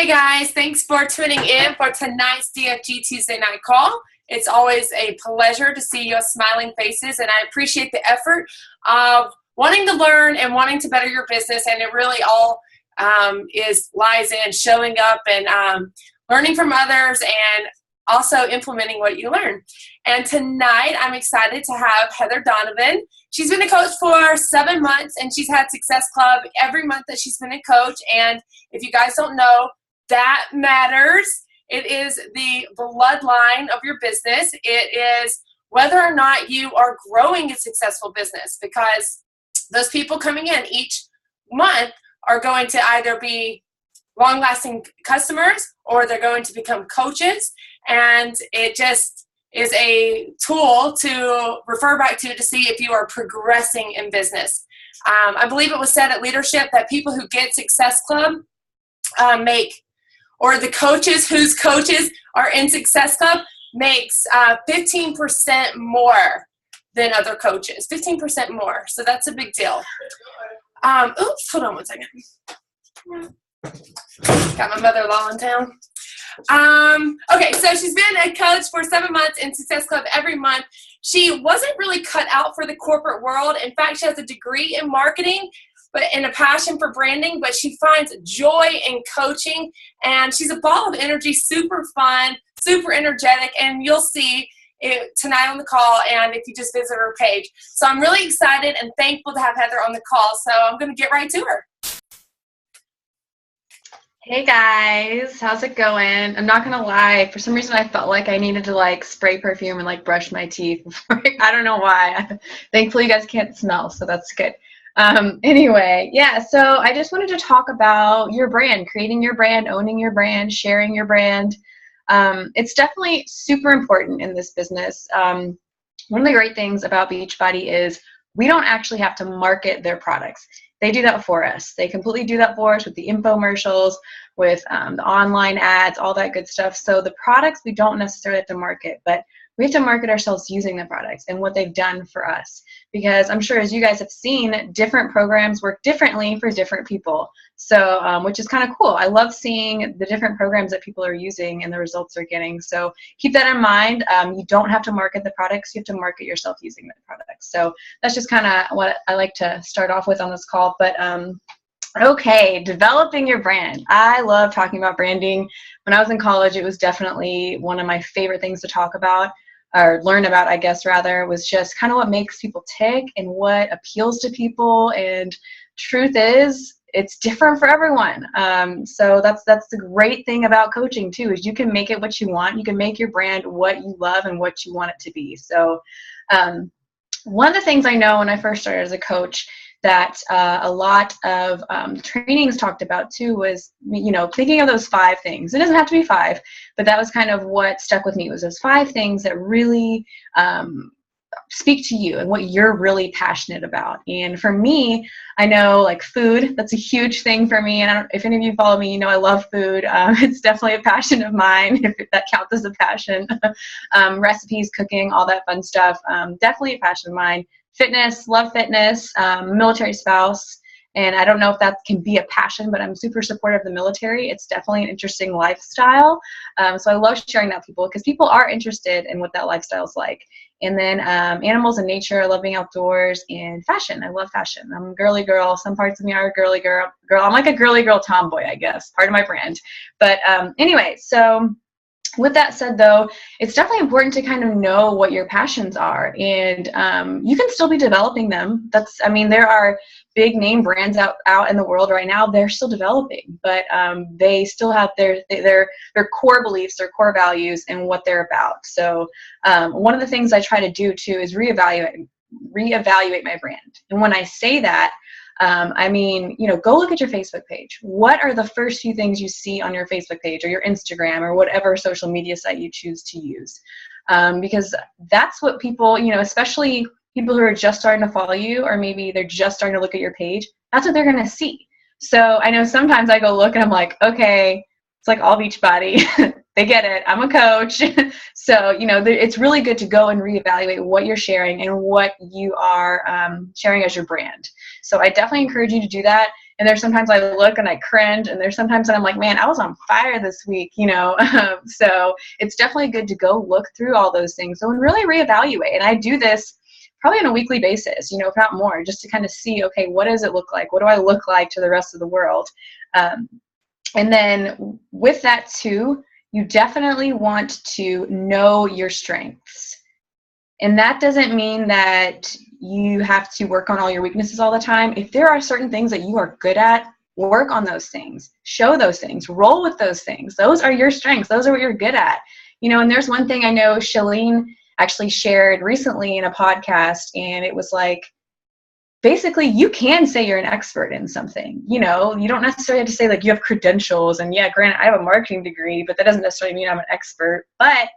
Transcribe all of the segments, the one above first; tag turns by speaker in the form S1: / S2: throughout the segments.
S1: Hey guys, thanks for tuning in for tonight's DFG Tuesday Night Call. It's always a pleasure to see your smiling faces, and I appreciate the effort of wanting to learn and wanting to better your business, and it really all lies in showing up and learning from others and also implementing what you learn. And tonight I'm excited to have Heather Donovan. She's been a coach for 7 months, and she's had Success Club every month that she's been a coach. And if you guys don't know, that matters. It is the bloodline of your business. It is whether or not you are growing a successful business, because those people coming in each month are going to either be long-lasting customers or they're going to become coaches. And it just is a tool to refer back to see if you are progressing in business. I believe it was said at Leadership that people who get Success Club or the coaches whose coaches are in Success Club makes 15% more than other coaches, 15% more. So that's a big deal. Oops, hold on one second. Got my mother-in-law in town. Okay, so she's been a coach for 7 months in Success Club every month. She wasn't really cut out for the corporate world. In fact, she has a degree in marketing and a passion for branding, but she finds joy in coaching, and she's a ball of energy, super fun, super energetic, and you'll see it tonight on the call and if you just visit her page. So I'm really excited and thankful to have Heather on the call, so I'm going to get right to her.
S2: Hey guys, how's it going? I'm not gonna lie, for some reason I felt like I needed to spray perfume and brush my teeth before I don't know why. Thankfully you guys can't smell, so that's good. Anyway, yeah, so I just wanted to talk about your brand, creating your brand, owning your brand, sharing your brand. It's definitely super important in this business. One of the great things about Beachbody is we don't actually have to market their products. They do that for us. They completely do that for us with the infomercials, with the online ads, all that good stuff. So the products we don't necessarily have to market, but we have to market ourselves using the products and what they've done for us. Because I'm sure, as you guys have seen, different programs work differently for different people. So, which is kind of cool. I love seeing the different programs that people are using and the results they're getting. So keep that in mind. You don't have to market the products. You have to market yourself using the products. So that's just kind of what I like to start off with on this call. But okay, developing your brand. I love talking about branding. When I was in college, it was definitely one of my favorite things to talk about, or learn about, I guess, rather, was just kind of what makes people tick and what appeals to people. And truth is, it's different for everyone. So that's the great thing about coaching too, is you can make it what you want. You can make your brand what you love and what you want it to be. So one of the things I know when I first started as a coach that a lot of trainings talked about too was, thinking of those 5 things. It doesn't have to be 5, but that was kind of what stuck with me, was those 5 things that really speak to you and what you're really passionate about. And for me, I know food, that's a huge thing for me. And if any of you follow me, I love food. It's definitely a passion of mine, if that counts as a passion. Recipes, cooking, all that fun stuff, definitely a passion of mine. Fitness, love fitness, military spouse, and I don't know if that can be a passion, but I'm super supportive of the military. It's definitely an interesting lifestyle, so I love sharing that with people, because people are interested in what that lifestyle is like. And then animals and nature, I love being outdoors, and fashion. I love fashion. I'm a girly girl. Some parts of me are a girly girl. I'm like a girly girl tomboy, I guess, part of my brand. But anyway, so with that said, though, it's definitely important to kind of know what your passions are, and you can still be developing them. There are big name brands out in the world right now. They're still developing, but they still have their core beliefs, their core values, and what they're about. So one of the things I try to do too is reevaluate my brand. And when I say that, go look at your Facebook page. What are the first few things you see on your Facebook page or your Instagram or whatever social media site you choose to use? Because that's what people, especially people who are just starting to follow you, or maybe they're just starting to look at your page, that's what they're going to see. So I know sometimes I go look and I'm like, okay, it's like all Beachbody. They get it. I'm a coach. So, it's really good to go and reevaluate what you're sharing and what you are sharing as your brand. So I definitely encourage you to do that. And there's sometimes I look and I cringe, and there's sometimes that I'm like, man, I was on fire this week, you know? So it's definitely good to go look through all those things and really reevaluate. And I do this probably on a weekly basis, you know, if not more, just to kind of see, okay, what does it look like? What do I look like to the rest of the world? And then with that too, you definitely want to know your strengths. And that doesn't mean that you have to work on all your weaknesses all the time. If there are certain things that you are good at, work on those things, show those things, roll with those things. Those are your strengths. Those are what you're good at. You know, and there's one thing I know Shalene actually shared recently in a podcast, and it was like, basically, you can say you're an expert in something. You know, you don't necessarily have to say like you have credentials, and yeah, granted, I have a marketing degree, but that doesn't necessarily mean I'm an expert. But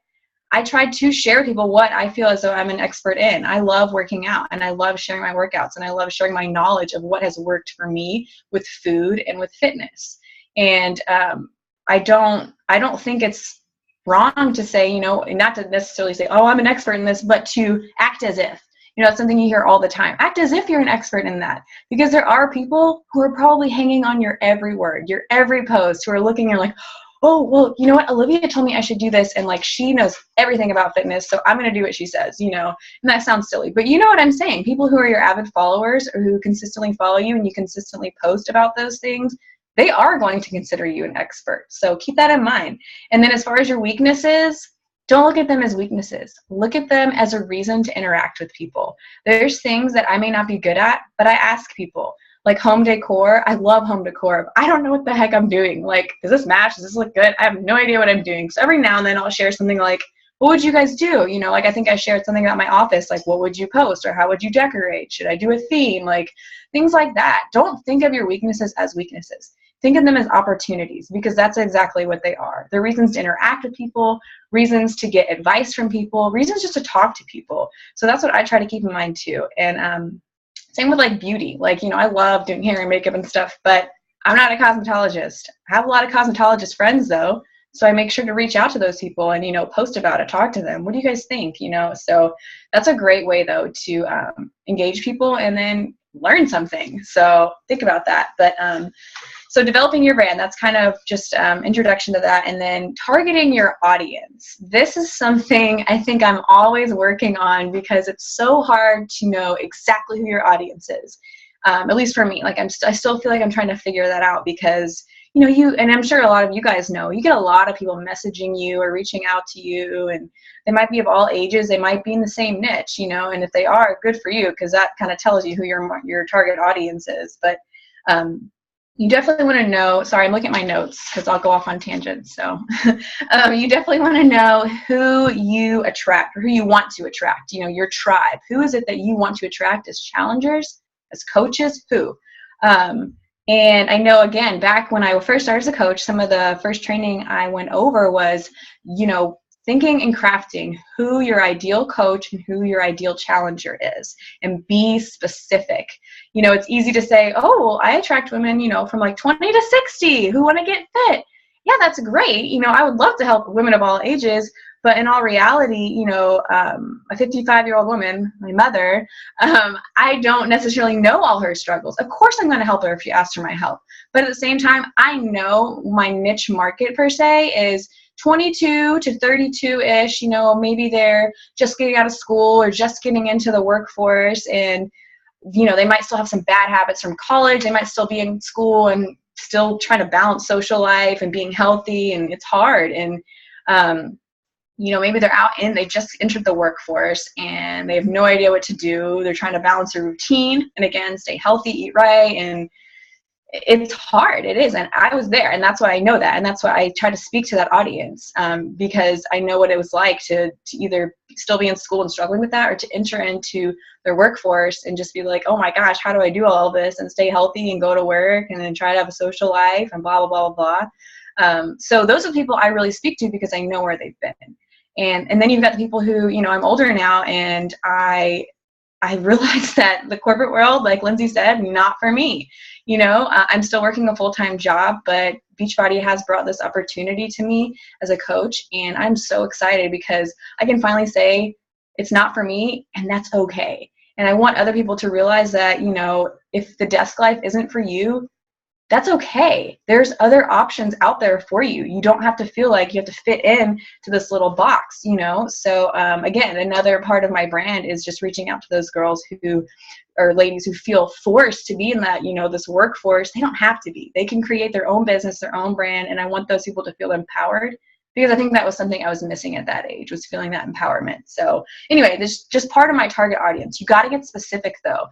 S2: I try to share with people what I feel as though I'm an expert in. I love working out, and I love sharing my workouts, and I love sharing my knowledge of what has worked for me with food and with fitness. And I don't think it's wrong to say, you know, not to necessarily say, oh, I'm an expert in this, but to act as if. You know, it's something you hear all the time. Act as if you're an expert in that, because there are people who are probably hanging on your every word, your every post, who are looking and like, oh, well, you know what? Olivia told me I should do this, and like she knows everything about fitness, so I'm going to do what she says, you know. And that sounds silly, but you know what I'm saying. People who are your avid followers or who consistently follow you and you consistently post about those things, they are going to consider you an expert. So keep that in mind. And then as far as your weaknesses, don't look at them as weaknesses. Look at them as a reason to interact with people. There's things that I may not be good at, but I ask people. Like home decor, I love home decor. I don't know what the heck I'm doing. Like, does this match? Does this look good? I have no idea what I'm doing. So every now and then I'll share something like, what would you guys do? You know, like I think I shared something about my office, like what would you post or how would you decorate? Should I do a theme? Like things like that. Don't think of your weaknesses as weaknesses. Think of them as opportunities, because that's exactly what they are. They're reasons to interact with people, reasons to get advice from people, reasons just to talk to people. So that's what I try to keep in mind too. And same with like beauty. Like, you know, I love doing hair and makeup and stuff, but I'm not a cosmetologist. I have a lot of cosmetologist friends though. So I make sure to reach out to those people and, you know, post about it, talk to them. What do you guys think? You know, so that's a great way though to engage people and then learn something. So think about that. But so developing your brand, that's kind of just introduction to that. And then targeting your audience. This is something I think I'm always working on, because it's so hard to know exactly who your audience is. At least for me, like I still feel like I'm trying to figure that out, because, you know, and I'm sure a lot of you guys know, you get a lot of people messaging you or reaching out to you, and they might be of all ages. They might be in the same niche, you know, and if they are, good for you, because that kind of tells you who your target audience is. But you definitely want to know, sorry, I'm looking at my notes because I'll go off on tangents. So you definitely want to know who you attract or who you want to attract, you know, your tribe. Who is it that you want to attract as challengers, as coaches, who? And I know, again, back when I first started as a coach, some of the first training I went over was, you know, thinking and crafting who your ideal coach and who your ideal challenger is, and be specific. You know, it's easy to say, oh, well, I attract women, you know, from like 20 to 60 who want to get fit. Yeah, that's great. You know, I would love to help women of all ages, but in all reality, you know, a 55-year-old woman, my mother, I don't necessarily know all her struggles. Of course, I'm going to help her if she asks for my help. But at the same time, I know my niche market per se is 22 to 32-ish, you know, maybe they're just getting out of school or just getting into the workforce, and, you know, they might still have some bad habits from college. They might still be in school and still trying to balance social life and being healthy, and it's hard. And, you know, maybe they're out and they just entered the workforce and they have no idea what to do. They're trying to balance a routine and, again, stay healthy, eat right, and it's hard. It is. And I was there, and that's why I know that. And that's why I try to speak to that audience, because I know what it was like to either still be in school and struggling with that, or to enter into their workforce and just be like, oh my gosh, how do I do all this and stay healthy and go to work and then try to have a social life and blah, blah, blah, blah, blah. So those are the people I really speak to, because I know where they've been. And then you've got the people who, you know, I'm older now, and I realized that the corporate world, like Lindsay said, not for me. You know, I'm still working a full-time job, but Beachbody has brought this opportunity to me as a coach, and I'm so excited because I can finally say it's not for me, and that's okay. And I want other people to realize that, you know, if the desk life isn't for you, that's okay. There's other options out there for you. You don't have to feel like you have to fit in to this little box, you know? So again, another part of my brand is just reaching out to those girls who, or ladies who feel forced to be in that, you know, this workforce. They don't have to be. They can create their own business, their own brand, and I want those people to feel empowered, because I think that was something I was missing at that age, was feeling that empowerment. So anyway, this is just part of my target audience. You got to get specific though.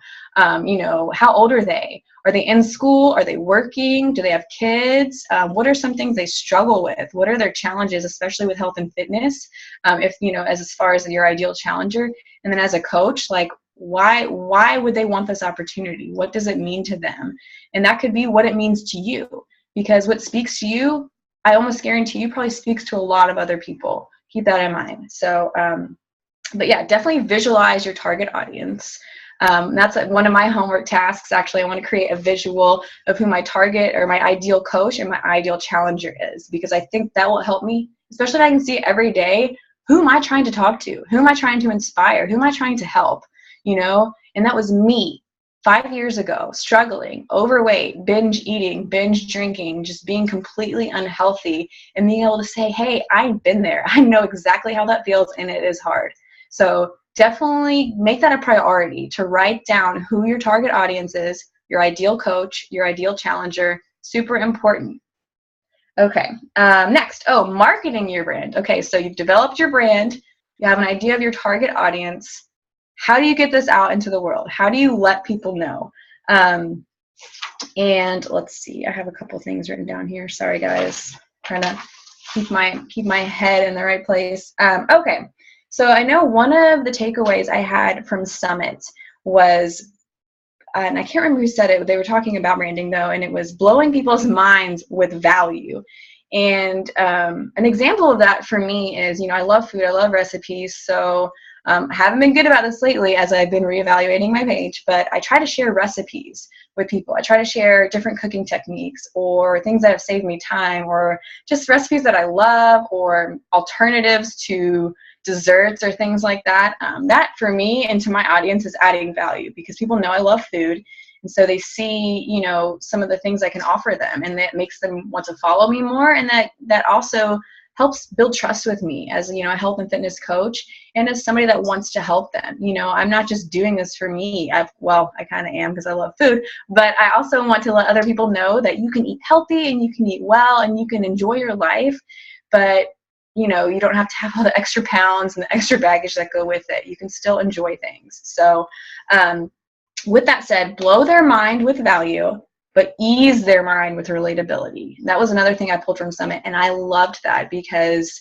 S2: You know, how old are they? Are they in school? Are they working? Do they have kids? What are some things they struggle with? What are their challenges, especially with health and fitness? If, you know, as far as your ideal challenger, and then as a coach, like, why would they want this opportunity? What does it mean to them? And that could be what it means to you, because what speaks to you, I almost guarantee you probably speaks to a lot of other people. Keep that in mind. So, but yeah, definitely visualize your target audience. That's one of my homework tasks. Actually, I want to create a visual of who my target or my ideal coach and my ideal challenger is, because I think that will help me, especially if I can see every day, who am I trying to talk to? Who am I trying to inspire? Who am I trying to help? You know, and that was me 5 years ago, struggling, overweight, binge eating, binge drinking, just being completely unhealthy, and being able to say, hey, I've been there. I know exactly how that feels, and it is hard. So definitely make that a priority to write down who your target audience is, your ideal coach, your ideal challenger. Super important. Okay, next, marketing your brand. Okay, so you've developed your brand, you have an idea of your target audience. How do you get this out into the world? How do you let people know? And let's see, I have a couple things written down here. Sorry, guys, trying to keep my head in the right place. Okay, so I know one of the takeaways I had from Summit was, and I can't remember who said it, they were talking about branding though, and it was blowing people's minds with value. And an example of that for me is, you know, I love food, I love recipes, so I haven't been good about this lately as I've been reevaluating my page, but I try to share recipes with people. I try to share different cooking techniques or things that have saved me time, or just recipes that I love, or alternatives to desserts or things like that. That for me and to my audience is adding value, because people know I love food. And so they see, you know, some of the things I can offer them, and that makes them want to follow me more. And that also helps build trust with me as, you know, a health and fitness coach, and as somebody that wants to help them. You know, I'm not just doing this for me. I kind of am, because I love food, but I also want to let other people know that you can eat healthy and you can eat well and you can enjoy your life, but you know, you don't have to have all the extra pounds and the extra baggage that go with it. You can still enjoy things. So with that said, blow their mind with value, but ease their mind with relatability. That was another thing I pulled from Summit, and I loved that, because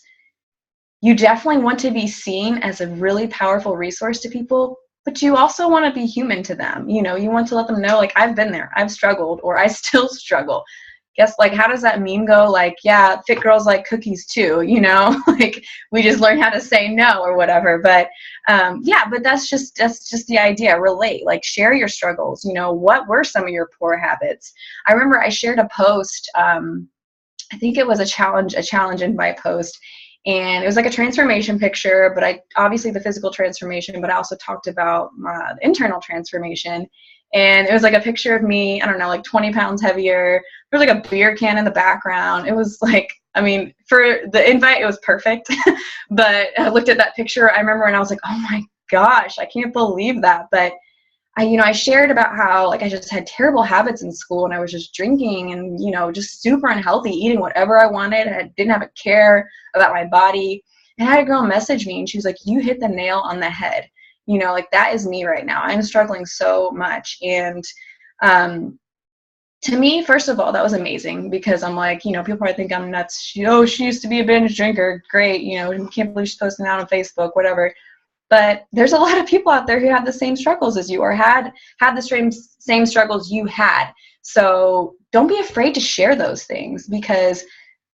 S2: you definitely want to be seen as a really powerful resource to people, but you also want to be human to them. You know, you want to let them know, like, I've been there, I've struggled, or I still struggle. Guess, like, how does that meme go? Like, yeah, fit girls like cookies too, you know, like, we just learn how to say no or whatever. But yeah, but that's just the idea. Relate, like, share your struggles. You know, what were some of your poor habits? I remember I shared a post, I think it was a challenge invite post, and it was like a transformation picture, but I obviously the physical transformation, but I also talked about my internal transformation. And it was like a picture of me, I don't know, like 20 pounds heavier. There was like a beer can in the background. It was like, I mean, for the invite, it was perfect. But I looked at that picture, I remember, and I was like, oh my gosh, I can't believe that. But I shared about how, like, I just had terrible habits in school, and I was just drinking and, you know, just super unhealthy, eating whatever I wanted. I didn't have a care about my body. And I had a girl message me, and she was like, you hit the nail on the head. You know, like, that is me right now. I'm struggling so much. And to me, first of all, that was amazing, because I'm like, you know, people probably think I'm nuts. She used to be a binge drinker. Great. You know, can't believe she's posting that on Facebook, whatever. But there's a lot of people out there who have the same struggles as you, or had the same struggles you had. So don't be afraid to share those things, because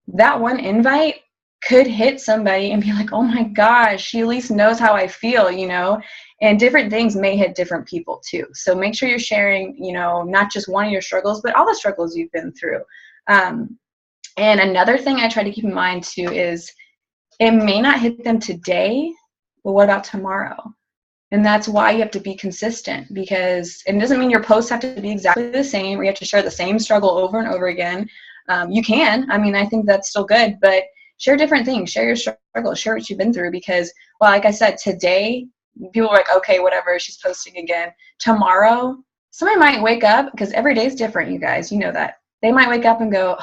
S2: that one invite could hit somebody and be like, oh my gosh, she at least knows how I feel, you know, and different things may hit different people too. So make sure you're sharing, you know, not just one of your struggles, but all the struggles you've been through. And another thing I try to keep in mind too is, it may not hit them today, but what about tomorrow? And that's why you have to be consistent, because it doesn't mean your posts have to be exactly the same or you have to share the same struggle over and over again. You can. I mean, I think that's still good, but share different things. Share your struggle. Share what you've been through, because, well, like I said, today, people are like, okay, whatever, she's posting again. Tomorrow, somebody might wake up, because every day is different, you guys. You know that. They might wake up and go,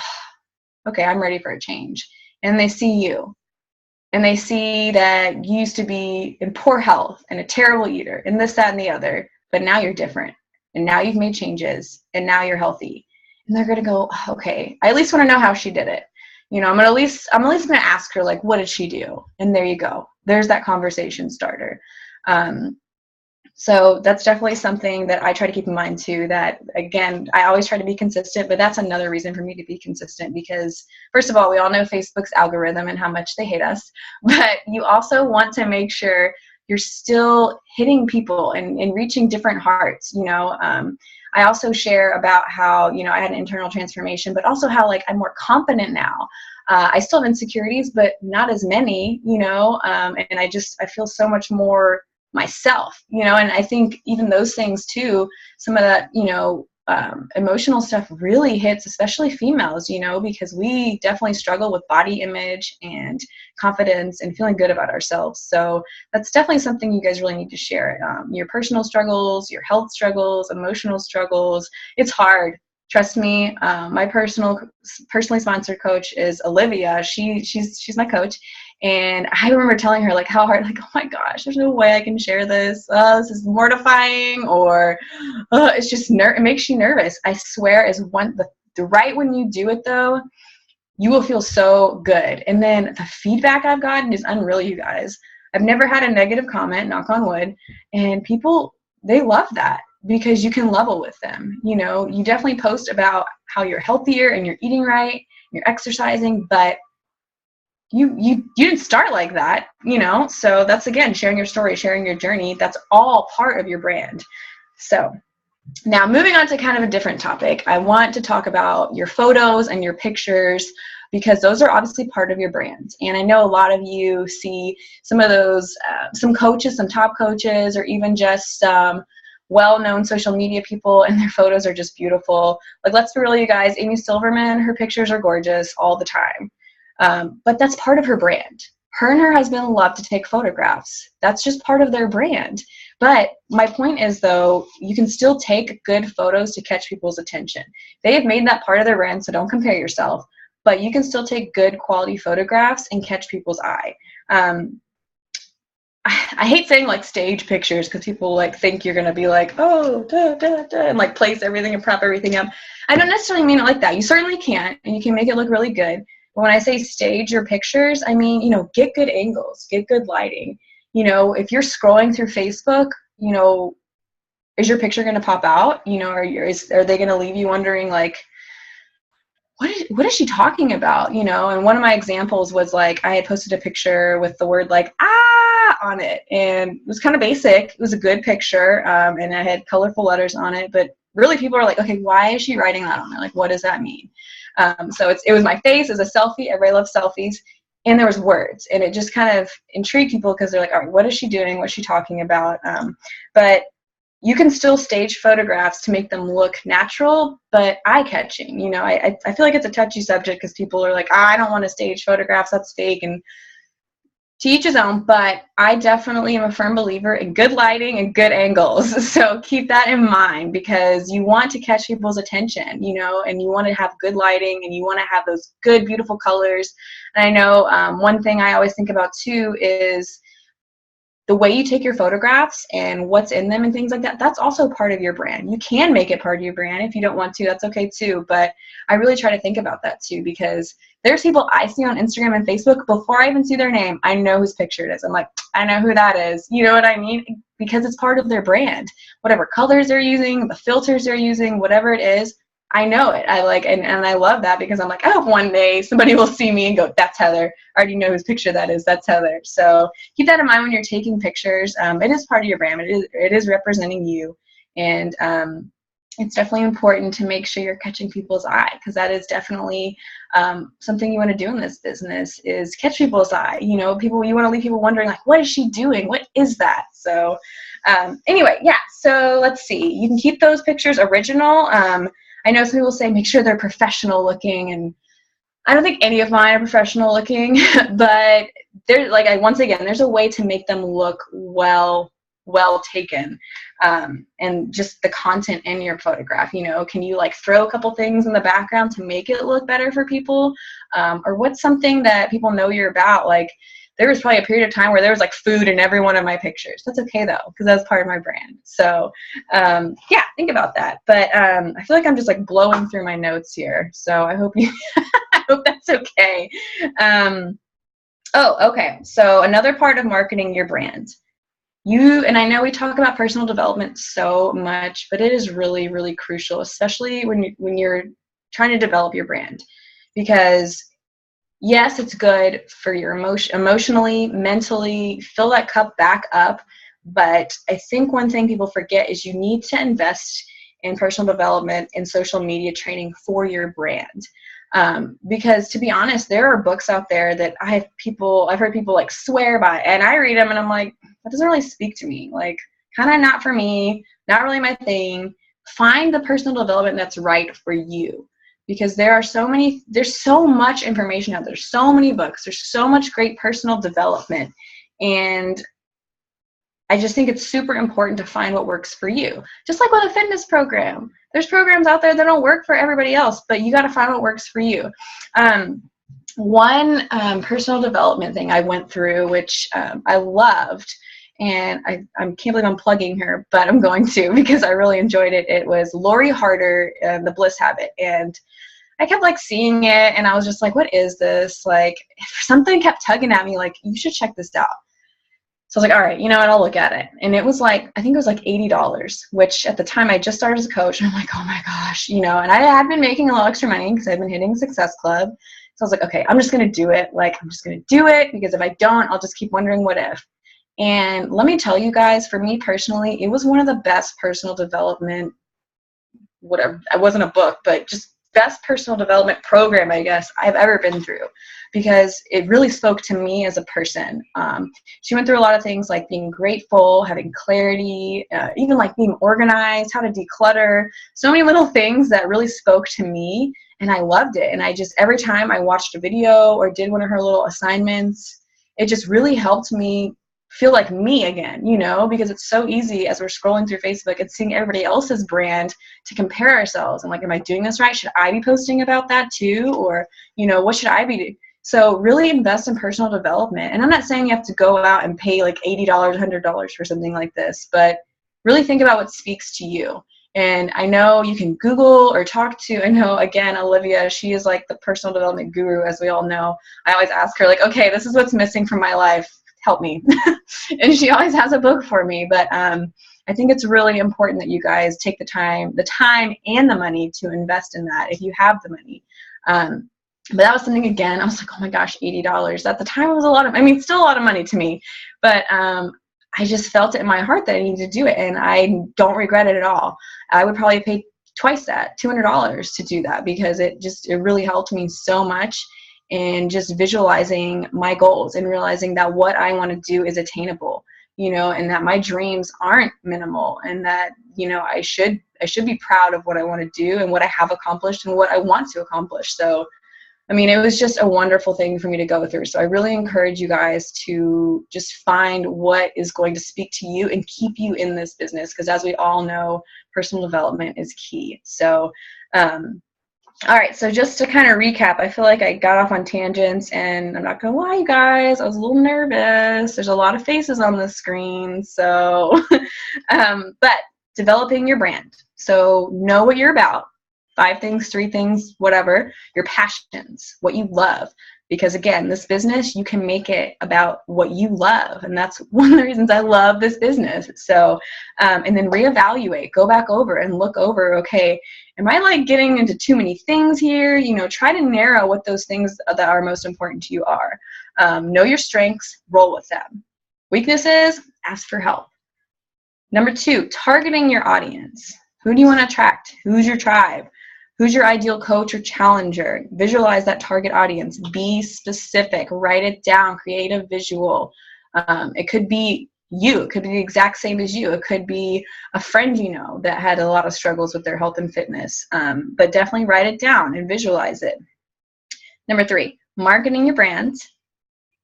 S2: okay, I'm ready for a change. And they see you. And they see that you used to be in poor health and a terrible eater and this, that, and the other, but now you're different. And now you've made changes and now you're healthy. And they're going to go, okay, I at least want to know how she did it. You know, I'm at least going to ask her, like, what did she do? And there you go. There's that conversation starter. So that's definitely something that I try to keep in mind too, that, again, I always try to be consistent, but that's another reason for me to be consistent, because first of all, we all know Facebook's algorithm and how much they hate us, but you also want to make sure you're still hitting people and reaching different hearts. You know, I also share about how, you know, I had an internal transformation, but also how, like, I'm more confident now. I still have insecurities, but not as many, you know, and I feel so much more myself, you know. And I think even those things too, some of that, you know, emotional stuff really hits, especially females, you know, because we definitely struggle with body image and confidence and feeling good about ourselves. So that's definitely something you guys really need to share. Your personal struggles, your health struggles, emotional struggles. It's hard. Trust me. My personally sponsored coach is Olivia. She's my coach. And I remember telling her, like, how hard, like, oh my gosh, there's no way I can share this. This is mortifying, or it's just, it makes you nervous. I swear, the right when you do it though, you will feel so good. And then the feedback I've gotten is unreal, you guys. I've never had a negative comment, knock on wood, and people, they love that, because you can level with them. You know, you definitely post about how you're healthier and you're eating right, you're exercising, but you didn't start like that, you know. So that's, again, sharing your story, sharing your journey. That's all part of your brand. So now, moving on to kind of a different topic, I want to talk about your photos and your pictures, because those are obviously part of your brand. And I know a lot of you see some of those, some coaches, some top coaches, or even just well-known social media people, and their photos are just beautiful. Like, let's be real, you guys, Amy Silverman, her pictures are gorgeous all the time. But that's part of her brand. Her and her husband love to take photographs. That's just part of their brand. But my point is, though, you can still take good photos to catch people's attention. They have made that part of their brand, so don't compare yourself. But you can still take good quality photographs and catch people's eye. I hate saying, like, stage pictures, because people, like, think you're going to be like, oh, da, da, da, and, like, place everything and prep everything up. I don't necessarily mean it like that. You certainly can, and you can make it look really good. But when I say stage your pictures, I mean, you know, get good angles, get good lighting. You know, if you're scrolling through Facebook, you know, is your picture going to pop out? You know, are they going to leave you wondering, like, what is she talking about? You know, and one of my examples was, like, I had posted a picture with the word, like, ah on it. And it was kind of basic. It was a good picture. And I had colorful letters on it. But really, people are like, okay, why is she writing that on it? Like, what does that mean? So it was my face, it was a selfie. Everybody loves selfies. And there was words. And it just kind of intrigued people, because they're like, all right, what is she doing? What's she talking about? But you can still stage photographs to make them look natural, but eye-catching. You know, I feel like it's a touchy subject, because people are like, I don't want to stage photographs, that's fake. And to each his own, but I definitely am a firm believer in good lighting and good angles. So keep that in mind, because you want to catch people's attention, you know, and you want to have good lighting, and you want to have those good, beautiful colors. And I know one thing I always think about too is the way you take your photographs and what's in them and things like that. That's also part of your brand. You can make it part of your brand. If you don't want to, that's okay too. But I really try to think about that too, because there's people I see on Instagram and Facebook, before I even see their name, I know whose picture it is. I'm like, I know who that is. You know what I mean? Because it's part of their brand. Whatever colors they're using, the filters they're using, whatever it is, I know it. I like, and I love that, because I'm like, I hope one day somebody will see me and go, that's Heather. I already know whose picture that is. That's Heather. So keep that in mind when you're taking pictures. It is part of your brand. It is representing you. And it's definitely important to make sure you're catching people's eye, because that is definitely something you want to do in this business, is catch people's eye. You know, people, you want to leave people wondering, like, what is she doing? What is that? So anyway, yeah, so let's see. You can keep those pictures original. I know some people say make sure they're professional looking, and I don't think any of mine are professional looking, but there's, like, once again, there's a way to make them look well taken. And just the content in your photograph, you know, can you like throw a couple things in the background to make it look better for people? Or what's something that people know you're about? Like, there was probably a period of time where there was like food in every one of my pictures. That's okay though, because that's part of my brand. So yeah, think about that. But I feel like I'm just like blowing through my notes here, so I hope you I hope that's okay. Oh, okay, so another part of marketing your brand. And I know we talk about personal development so much, but it is really, really crucial, especially when you're trying to develop your brand, because yes, it's good for your emotionally, mentally, fill that cup back up. But I think one thing people forget is you need to invest in personal development and social media training for your brand. Because to be honest, there are books out there that I've heard people like swear by, and I read them and I'm like, that doesn't really speak to me. Like, kind of not for me, not really my thing. Find the personal development that's right for you, because there's so much information out there, so many books, there's so much great personal development. And I just think it's super important to find what works for you. Just like with a fitness program. There's programs out there that don't work for everybody else, but you got to find what works for you. One personal development thing I went through, which I loved, and I can't believe I'm plugging her, but I'm going to because I really enjoyed it. It was Lori Harder, The Bliss Habit. And I kept like seeing it, and I was just like, what is this? Like, something kept tugging at me, like, you should check this out. So I was like, all right, you know what, I'll look at it. And it was like, I think it was like $80, which at the time I just started as a coach. And I'm like, oh my gosh, you know, and I had been making a little extra money because I've been hitting Success Club. So I was like, okay, I'm just going to do it. Like, I'm just going to do it, because if I don't, I'll just keep wondering what if. And let me tell you guys, for me personally, it was one of the best personal development, whatever, it wasn't a book, but just best personal development program, I guess, I've ever been through, because it really spoke to me as a person. She went through a lot of things like being grateful, having clarity, even like being organized, how to declutter, so many little things that really spoke to me, and I loved it. And I just, every time I watched a video or did one of her little assignments, it just really helped me feel like me again, you know, because it's so easy as we're scrolling through Facebook and seeing everybody else's brand to compare ourselves. And like, am I doing this right? Should I be posting about that too? Or, you know, what should I be doing? So really invest in personal development. And I'm not saying you have to go out and pay like $80, $100 for something like this, but really think about what speaks to you. And I know you can Google or talk to, I know, again, Olivia, she is like the personal development guru, as we all know. I always ask her, like, okay, this is what's missing from my life, help me. And she always has a book for me. But I think it's really important that you guys take the time and the money to invest in that if you have the money. But that was something, again, I was like, oh my gosh, $80. At the time, it was a lot of, I mean, still a lot of money to me. But I just felt it in my heart that I needed to do it. And I don't regret it at all. I would probably pay twice that, $200 to do that, because it really helped me so much. And just visualizing my goals and realizing that what I want to do is attainable, you know, and that my dreams aren't minimal, and that, you know, I should be proud of what I want to do and what I have accomplished and what I want to accomplish. So, I mean, it was just a wonderful thing for me to go through. So I really encourage you guys to just find what is going to speak to you and keep you in this business, because as we all know, personal development is key. So, all right, so just to kind of recap, I feel like I got off on tangents, and I'm not going to lie, you guys, I was a little nervous. There's a lot of faces on the screen, so, but developing your brand. So know what you're about. 5 things, 3 things, whatever, your passions, what you love. Because again, this business, you can make it about what you love. And that's one of the reasons I love this business. So, and then reevaluate, go back over and look over, okay, am I like getting into too many things here? You know, try to narrow what those things that are most important to you are. Know your strengths, roll with them. Weaknesses, ask for help. Number 2, targeting your audience. Who do you want to attract? Who's your tribe? Who's your ideal coach or challenger? Visualize that target audience. Be specific. Write it down. Create a visual. It could be you. It could be the exact same as you. It could be a friend you know that had a lot of struggles with their health and fitness. But definitely write it down and visualize it. Number 3, marketing your brand.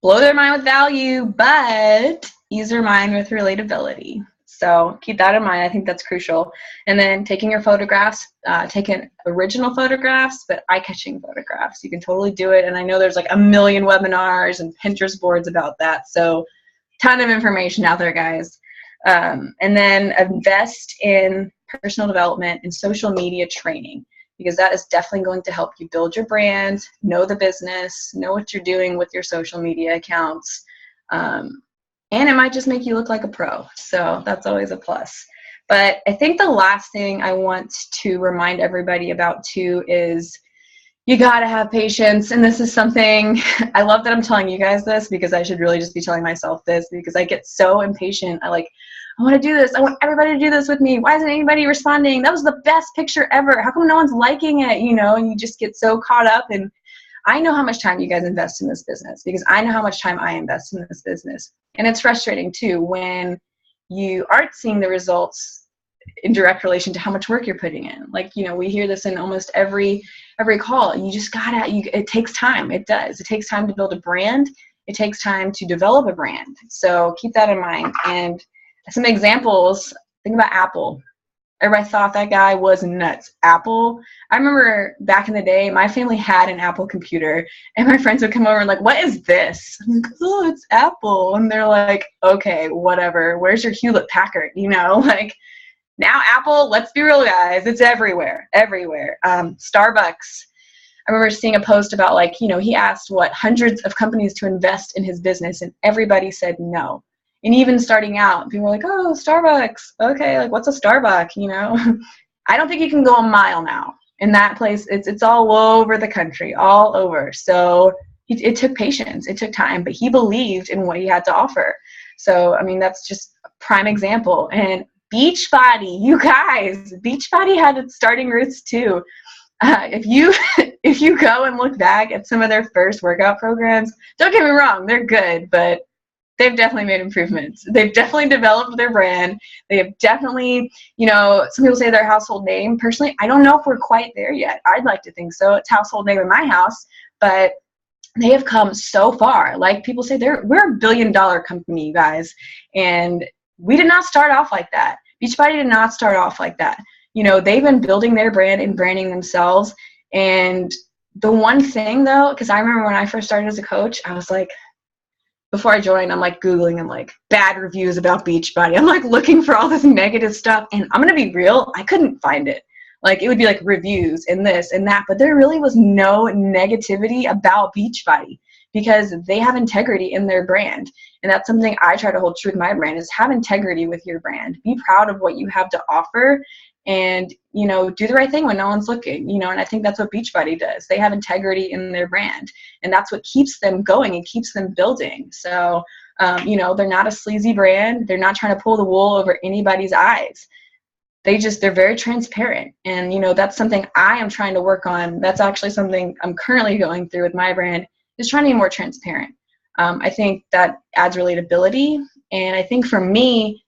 S2: Blow their mind with value, but ease their mind with relatability. So keep that in mind. I think that's crucial. And then taking your photographs, taking original photographs, but eye-catching photographs. You can totally do it. And I know there's like a million webinars and Pinterest boards about that. So ton of information out there, guys. And then invest in personal development and social media training, because that is definitely going to help you build your brand, know the business, know what you're doing with your social media accounts. And it might just make you look like a pro. So that's always a plus. But I think the last thing I want to remind everybody about too is you got to have patience. And this is something, I love that I'm telling you guys this, because I should really just be telling myself this, because I get so impatient. I want to do this. I want everybody to do this with me. Why isn't anybody responding? That was the best picture ever. How come no one's liking it? You know, and you just get so caught up. And I know how much time you guys invest in this business, because I know how much time I invest in this business. And it's frustrating too when you aren't seeing the results in direct relation to how much work you're putting in. Like, you know, we hear this in almost every call. You just it takes time. It does. It takes time to build a brand. It takes time to develop a brand. So keep that in mind. And some examples, think about Apple. Everybody thought that guy was nuts. Apple. I remember back in the day, my family had an Apple computer, and my friends would come over and like, what is this? I'm like, oh, it's Apple. And they're like, okay, whatever. Where's your Hewlett Packard? You know, like now Apple, let's be real, guys. It's everywhere, everywhere. Starbucks. I remember seeing a post about like, you know, he asked hundreds of companies to invest in his business, and everybody said no. And even starting out, people were like, oh, Starbucks. Okay, like what's a Starbucks, you know? I don't think you can go a mile now. In that place, it's all over the country, all over. So it took patience. It took time, but he believed in what he had to offer. So, I mean, that's just a prime example. And Beachbody, you guys, Beachbody had its starting roots too. If you go and look back at some of their first workout programs, don't get me wrong, they're good, but they've definitely made improvements. They've definitely developed their brand. They have definitely, you know, some people say they're household name. Personally, I don't know if we're quite there yet. I'd like to think so. It's household name in my house, but they have come so far. Like people say, we're a $1 billion company, you guys. And we did not start off like that. Beachbody did not start off like that. You know, they've been building their brand and branding themselves. And the one thing though, because I remember when I first started as a coach, I was like, before I joined, I'm like Googling and like bad reviews about Beachbody. I'm like looking for all this negative stuff. And I'm going to be real, I couldn't find it. Like it would be like reviews and this and that, but there really was no negativity about Beachbody because they have integrity in their brand. And that's something I try to hold true with my brand is have integrity with your brand. Be proud of what you have to offer and, you know, do the right thing when no one's looking, you know, and I think that's what Beachbody does. They have integrity in their brand and that's what keeps them going and keeps them building. So, you know, they're not a sleazy brand. They're not trying to pull the wool over anybody's eyes. They're very transparent. And, you know, that's something I am trying to work on. That's actually something I'm currently going through with my brand is trying to be more transparent. I think that adds relatability. And I think for me,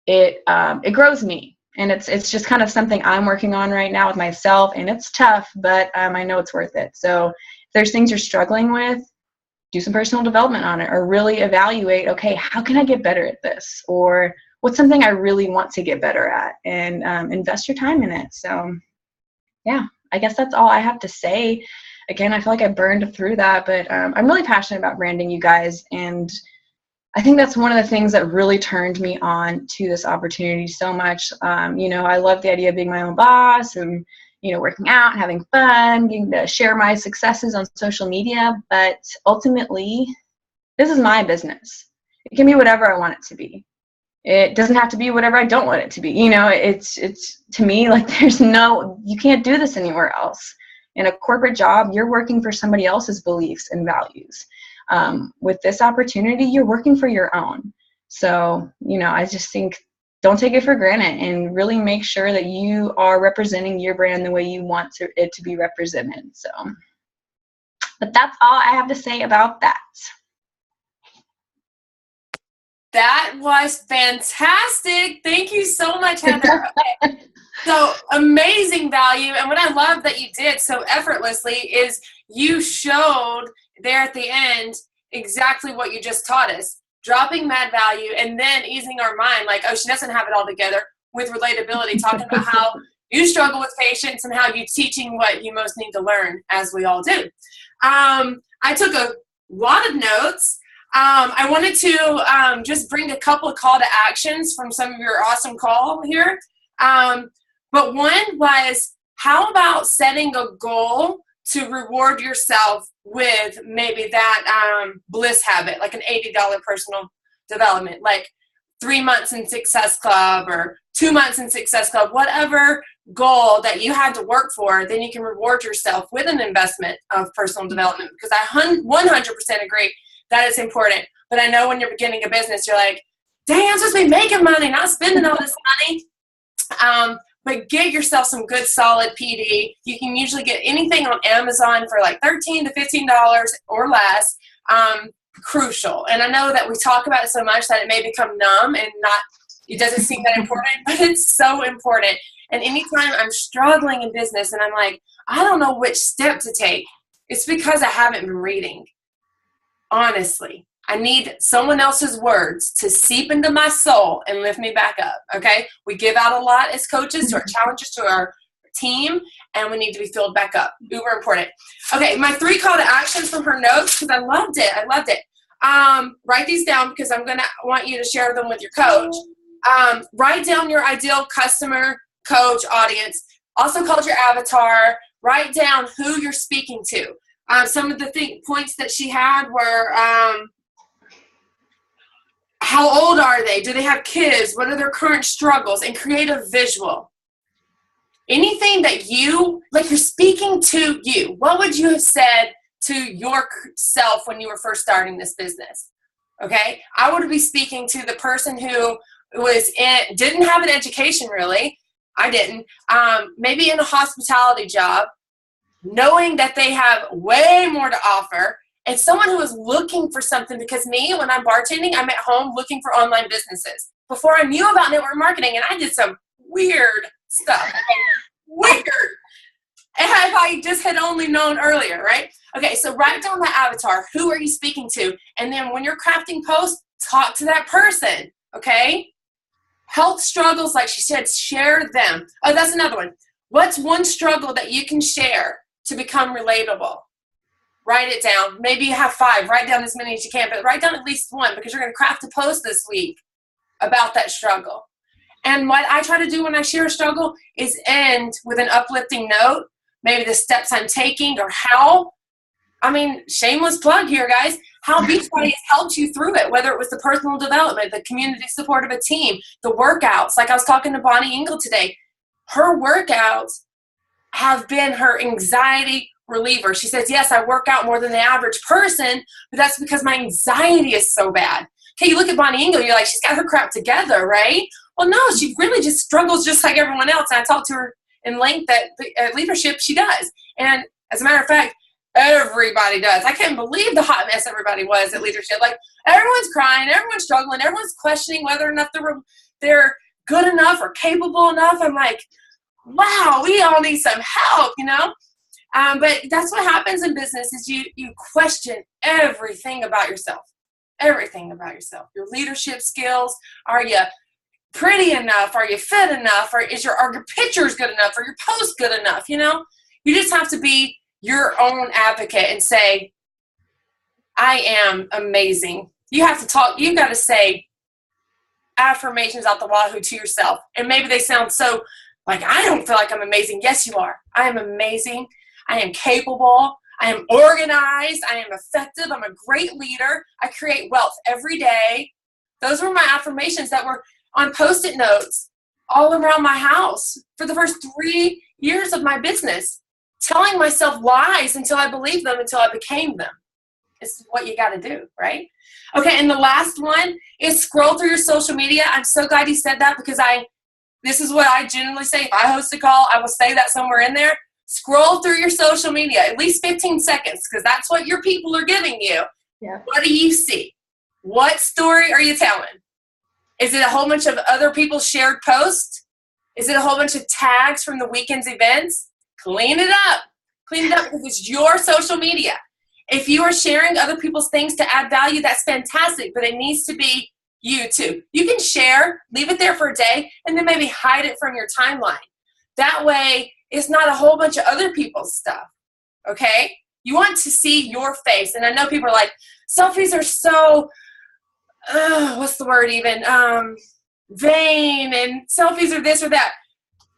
S2: it grows me. And it's just kind of something I'm working on right now with myself. And it's tough, but I know it's worth it. So if there's things you're struggling with, do some personal development on it or really evaluate, okay, how can I get better at this? Or what's something I really want to get better at and invest your time in it. So yeah, I guess that's all I have to say. Again, I feel like I burned through that, but I'm really passionate about branding, you guys. And I think that's one of the things that really turned me on to this opportunity so much. You know, I love the idea of being my own boss and, you know, working out and having fun, getting to share my successes on social media. But ultimately, this is my business. It can be whatever I want it to be. It doesn't have to be whatever I don't want it to be. You know, it's to me, like you can't do this anywhere else. In a corporate job, you're working for somebody else's beliefs and values. With this opportunity, you're working for your own. So, you know, I just think don't take it for granted, and really make sure that you are representing your brand the way you want it to be represented. So, but that's all I have to say about that.
S1: That was fantastic. Thank you so much, Heather. Okay. So amazing value. And what I love that you did so effortlessly is you showed there at the end exactly what you just taught us. Dropping mad value and then easing our mind like, oh, she doesn't have it all together, with relatability, talking about how you struggle with patience and how you're teaching what you most need to learn, as we all do. I took a lot of notes. I wanted to just bring a couple of call to actions from some of your awesome call here. But one was, how about setting a goal to reward yourself with maybe that bliss habit, like an $80 personal development, like 3 months in Success Club or 2 months in Success Club, whatever goal that you had to work for, then you can reward yourself with an investment of personal development, because I 100% agree that is important. But I know when you're beginning a business, you're like, dang, I'm supposed to be making money, not spending all this money. But get yourself some good solid PD. You can usually get anything on Amazon for like $13 to $15 or less. Crucial. And I know that we talk about it so much that it may become numb and it doesn't seem that important, but it's so important. And anytime I'm struggling in business and I'm like, I don't know which step to take, it's because I haven't been reading. Honestly. I need someone else's words to seep into my soul and lift me back up, okay? We give out a lot as coaches to our challenges, to our team, and we need to be filled back up. Uber important. Okay, my 3 call to actions from her notes, because I loved it. Write these down because I'm going to want you to share them with your coach. Write down your ideal customer, coach, audience, also called your avatar. Write down who you're speaking to. Some of the points that she had were, how old are they? Do they have kids? What are their current struggles? And create a visual. Anything that you're speaking to you. What would you have said to yourself when you were first starting this business? Okay? I would be speaking to the person who didn't have an education really. I didn't. Maybe in a hospitality job, knowing that they have way more to offer. And someone who is looking for something, because me, when I'm bartending, I'm at home looking for online businesses. Before I knew about network marketing, and I did some weird stuff. Weird. And if I just had only known earlier, right? Okay, so write down that avatar. Who are you speaking to? And then when you're crafting posts, talk to that person, okay? Health struggles, like she said, share them. Oh, that's another one. What's one struggle that you can share to become relatable? Write it down. Maybe you have 5. Write down as many as you can, but write down at least 1, because you're going to craft a post this week about that struggle. And what I try to do when I share a struggle is end with an uplifting note, maybe the steps I'm taking or how. Shameless plug here, guys. How Beachbody has helped you through it, whether it was the personal development, the community support of a team, the workouts. Like I was talking to Bonnie Engel today. Her workouts have been her anxiety reliever. She says, yes, I work out more than the average person, but that's because my anxiety is so bad. Okay, you look at Bonnie Engel, you're like, she's got her crap together, right? Well, no, she really just struggles just like everyone else. And I talked to her in length at leadership, she does. And as a matter of fact, everybody does. I can't believe the hot mess everybody was at leadership. Like, everyone's crying, everyone's struggling, everyone's questioning whether or not they're good enough or capable enough. I'm like, wow, we all need some help, But that's what happens in business is you question everything about yourself. Everything about yourself. Your leadership skills. Are you pretty enough? Are you fit enough? Are your pictures good enough? Are your posts good enough? You just have to be your own advocate and say, I am amazing. You have to talk. You've got to say affirmations out the wahoo to yourself. And maybe they sound so like, I don't feel like I'm amazing. Yes, you are. I am amazing. I am capable. I am organized. I am effective. I'm a great leader. I create wealth every day. Those were my affirmations that were on Post-it notes all around my house for the first 3 years of my business, telling myself lies until I believed them, until I became them. It's what you got to do, right? Okay, and the last one is scroll through your social media. I'm so glad you said that because this is what I generally say. If I host a call, I will say that somewhere in there. Scroll through your social media, at least 15 seconds, because that's what your people are giving you.
S2: Yeah.
S1: What do you see? What story are you telling? Is it a whole bunch of other people's shared posts? Is it a whole bunch of tags from the weekend's events? Clean it up. Clean it up because it's your social media. If you are sharing other people's things to add value, that's fantastic, but it needs to be you too. You can share, leave it there for a day, and then maybe hide it from your timeline. That way, it's not a whole bunch of other people's stuff, okay? You want to see your face, and I know people are like, selfies are so, what's the word even, vain, and selfies are this or that.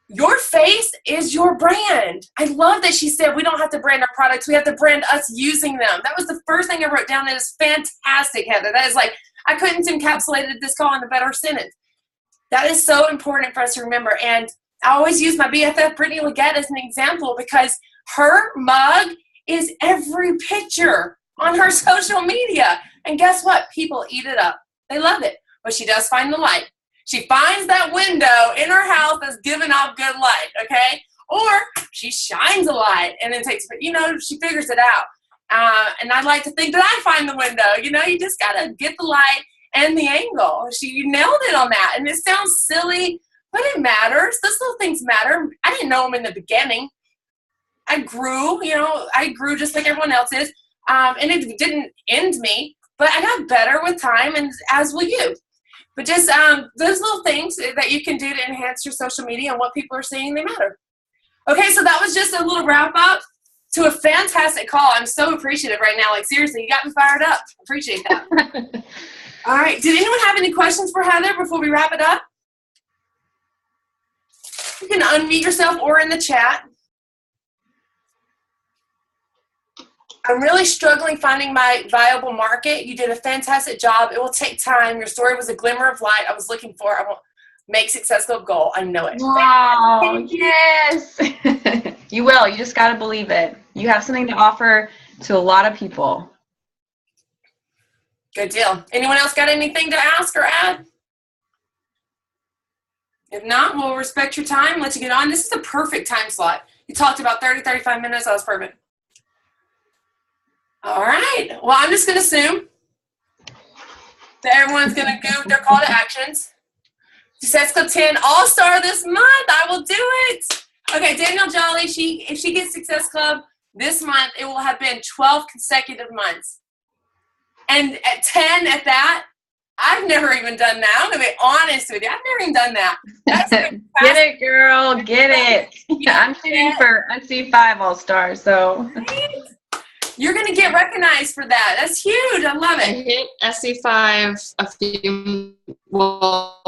S1: Your face is your brand. I love that she said we don't have to brand our products. We have to brand us using them. That was the first thing I wrote down. That is fantastic, Heather. That is like, I couldn't encapsulate this call in a better sentence. That is so important for us to remember. And I always use my BFF, Brittany Leggett, as an example because her mug is every picture on her social media. And guess what? People eat it up. They love it. But she does find the light. She finds that window in her house that's giving off good light, okay? Or she shines a light and then takes, she figures it out. And I like to think that I find the window. You just got to get the light and the angle. You nailed it on that. And it sounds silly, but it matters. Those little things matter. I didn't know them in the beginning. I grew just like everyone else is. And it didn't end me, but I got better with time, and as will you. But just those little things that you can do to enhance your social media and what people are seeing, they matter. Okay, so that was just a little wrap up to a fantastic call. I'm so appreciative right now. Like, seriously, you got me fired up. Appreciate that. All right, did anyone have any questions for Heather before we wrap it up? You can unmute yourself or in the chat. I'm really struggling finding my viable market. You did a fantastic job. It will take time. Your story was a glimmer of light I was looking for. I will make Success Club goal. I know it.
S2: Wow, yes. You will. You just got to believe it. You have something to offer to a lot of people.
S1: Good deal. Anyone else got anything to ask or add? If not, we'll respect your time, let you get on. This is a perfect time slot. You talked about 30, 35 minutes. That was perfect. All right. Well, I'm just going to assume that everyone's going to go with their call to actions. Success Club 10 All-Star this month. I will do it. Okay, Danielle Jolly, if she gets Success Club this month, it will have been 12 consecutive months. And at 10 at that, I've never even done that. I'm going to be honest with you. I've never even done that. That's
S2: Get it, girl. Get it. I'm shooting for SC5 All-Star, so.
S1: You're going to get recognized for that. That's huge. I love
S3: I
S1: it.
S3: hit SC5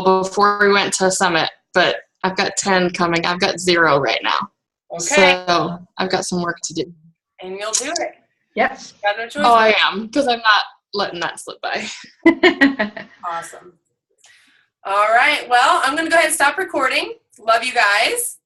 S3: before we went to Summit, but I've got 10 coming. I've got 0 right now.
S1: Okay.
S3: So I've got some work to do.
S1: And you'll do it.
S2: Yep.
S1: Got no choice.
S3: Oh, I am, because I'm not letting that slip by.
S1: Awesome. All right. Well, I'm going to go ahead and stop recording. Love you guys.